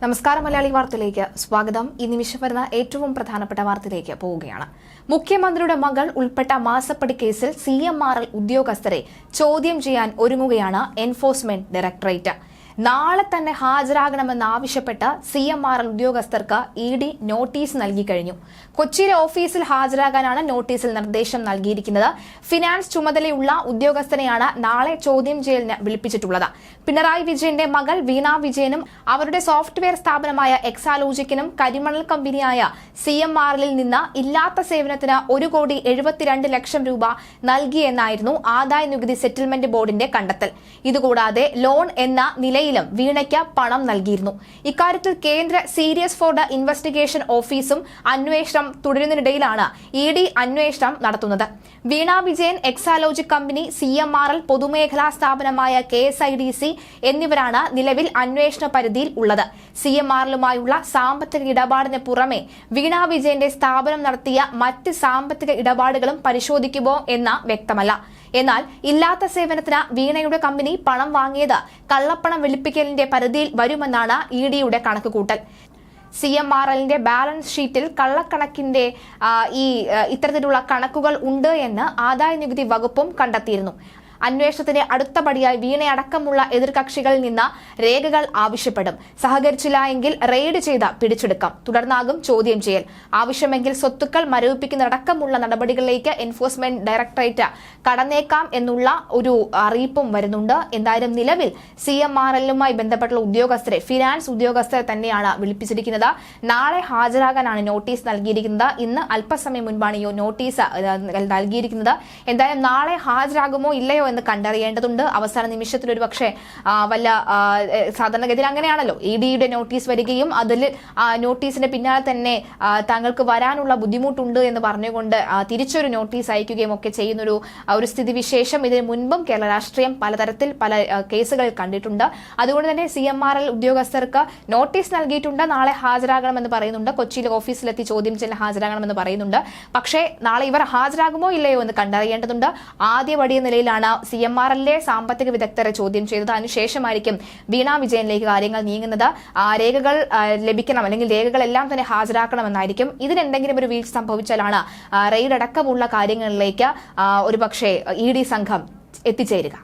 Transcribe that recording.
നമസ്കാരം. മലയാളി വാർത്തയിലേക്ക് സ്വാഗതം. ഈ നിമിഷം വരുന്ന ഏറ്റവും പ്രധാനപ്പെട്ട വാർത്തയിലേക്ക് പോവുകയാണ്. മുഖ്യമന്ത്രിയുടെ മകൾ ഉൾപ്പെട്ട മാസപ്പടി കേസിൽ CMRL ഉദ്യോഗസ്ഥരെ ചോദ്യം ചെയ്യാൻ ഒരുങ്ങുകയാണ് എൻഫോഴ്സ്മെന്റ് ഡയറക്ടറേറ്റ്. നാളെ തന്നെ ഹാജരാകണമെന്നാവശ്യപ്പെട്ട് CMRL ഉദ്യോഗസ്ഥർക്ക് ED നോട്ടീസ് നൽകി കഴിഞ്ഞു. കൊച്ചിയിലെ ഓഫീസിൽ ഹാജരാകാനാണ് നോട്ടീസിൽ നിർദ്ദേശം നൽകിയിരിക്കുന്നത്. ഫിനാൻസ് ചുമതലയുള്ള ഉദ്യോഗസ്ഥനെയാണ് നാളെ ചോദ്യം ചെയ്യലിന് വിളിപ്പിച്ചിട്ടുള്ളത്. പിണറായി വിജയന്റെ മകൾ വീണ വിജയനും അവരുടെ സോഫ്റ്റ്വെയർ സ്ഥാപനമായ എക്സാലോജിക്കിനും കരിമണൽ കമ്പനിയായ CMRLൽ നിന്ന് ഇല്ലാത്ത സേവനത്തിന് 1,72,00,000 രൂപ നൽകിയെന്നായിരുന്നു ആദായ നികുതി സെറ്റിൽമെന്റ് ബോർഡിന്റെ കണ്ടെത്തൽ. ഇതുകൂടാതെ ലോൺ എന്ന നിലയിലും വീണയ്ക്ക് പണം നൽകിയിരുന്നു. ഇക്കാര്യത്തിൽ കേന്ദ്ര സീരിയസ് ഫോർഡ് ഇൻവെസ്റ്റിഗേഷൻ ഓഫീസും അന്വേഷണം തുടരുന്നതിനിടയിലാണ് ED അന്വേഷണം നടത്തുന്നത്. വീണ വിജയൻ, എക്സാലോജിക് കമ്പനി, CMRL, പൊതുമേഖലാ സ്ഥാപനമായ KSIDC എന്നിവരാണ് നിലവിൽ അന്വേഷണ പരിധിയിൽ ഉള്ളത്. CMRLുമായുള്ള സാമ്പത്തിക ഇടപാടിന് പുറമെ വീണ വിജയന്റെ സ്ഥാപനം നടത്തിയ മറ്റ് സാമ്പത്തിക ഇടപാടുകളും പരിശോധിക്കുമോ എന്ന വ്യക്തമല്ല. എന്നാൽ ഇല്ലാത്ത സേവനത്തിന് വീണയുടെ കമ്പനി പണം വാങ്ങിയത് കള്ളപ്പണം വെളുപ്പിക്കലിന്റെ പരിധിയിൽ വരുമെന്നാണ് EDയുടെ കണക്കുകൂട്ടൽ. CMRLന്റെ ബാലൻസ് ഷീറ്റിൽ കള്ളക്കണക്കിന്റെ ഇത്തരത്തിലുള്ള കണക്കുകൾ ഉണ്ട് എന്ന് ആദായ നികുതി വകുപ്പും കണ്ടെത്തിയിരുന്നു. അന്വേഷണത്തിന്റെ അടുത്ത പടിയായി വീണയടക്കമുള്ള എതിർകക്ഷികളിൽ നിന്ന് രേഖകൾ ആവശ്യപ്പെടും. സഹകരിച്ചില്ല എങ്കിൽ റെയ്ഡ് ചെയ്ത് പിടിച്ചെടുക്കാം. തുടർന്നാകും ചോദ്യം ചെയ്യൽ. ആവശ്യമെങ്കിൽ സ്വത്തുക്കൾ മരവിപ്പിക്കുന്നതടക്കമുള്ള നടപടികളിലേക്ക് എൻഫോഴ്സ്മെന്റ് ഡയറക്ടറേറ്റ് കടന്നേക്കാം എന്നുള്ള ഒരു അറിയിപ്പും വരുന്നുണ്ട്. എന്തായാലും നിലവിൽ CMRLുമായി ബന്ധപ്പെട്ടുള്ള ഉദ്യോഗസ്ഥരെ, ഫിനാൻസ് ഉദ്യോഗസ്ഥരെ തന്നെയാണ് വിളിപ്പിച്ചിരിക്കുന്നത്. നാളെ ഹാജരാകാനാണ് നോട്ടീസ് നൽകിയിരിക്കുന്നത്. ഇന്ന് അല്പസമയം മുൻപാണ് ഈ നോട്ടീസ് നൽകിയിരിക്കുന്നത്. എന്തായാലും നാളെ ഹാജരാകുമോ ഇല്ലയോ എന്ന് കണ്ടറിയേണ്ടതുണ്ട്. അവസാന നിമിഷത്തിൽ ഒരു പക്ഷേ വല്ല സാധാരണഗതിയിൽ അങ്ങനെയാണല്ലോ, EDയുടെ നോട്ടീസ് വരികയും അതിൽ നോട്ടീസിന്റെ പിന്നാലെ തന്നെ താങ്കൾക്ക് വരാനുള്ള ബുദ്ധിമുട്ടുണ്ട് എന്ന് പറഞ്ഞുകൊണ്ട് തിരിച്ചൊരു നോട്ടീസ് അയക്കുകയും ഒക്കെ ചെയ്യുന്നൊരു സ്ഥിതിവിശേഷം ഇതിന് മുൻപും കേരള രാഷ്ട്രീയം പലതരത്തിൽ പല കേസുകൾ കണ്ടിട്ടുണ്ട്. അതുകൊണ്ട് തന്നെ CMRL ഉദ്യോഗസ്ഥർക്ക് നോട്ടീസ് നൽകിയിട്ടുണ്ട്. നാളെ ഹാജരാകണമെന്ന് പറയുന്നുണ്ട്. കൊച്ചിയിലെ ഓഫീസിലെത്തി ചോദ്യം ചെയ്യൽ ഹാജരാകണമെന്ന് പറയുന്നുണ്ട്. പക്ഷേ നാളെ ഇവർ ഹാജരാകുമോ ഇല്ലയോ എന്ന് കണ്ടറിയേണ്ടതുണ്ട്. ആദ്യപടിയ നിലയിലാണ് CMRLലെ സാമ്പത്തിക വിദഗ്ധരെ ചോദ്യം ചെയ്തത്. അതിനുശേഷമായിരിക്കും വീണ വിജയനിലേക്ക് കാര്യങ്ങൾ നീങ്ങുന്നത്. രേഖകൾ ലഭിക്കണം, അല്ലെങ്കിൽ രേഖകളെല്ലാം തന്നെ ഹാജരാക്കണമെന്നായിരിക്കും. ഇതിനെന്തെങ്കിലും ഒരു വീഴ്ച സംഭവിച്ചാലാണ് റെയ്ഡ് അടക്കമുള്ള കാര്യങ്ങളിലേക്ക് ഒരുപക്ഷെ ED സംഘം എത്തിച്ചേരുക.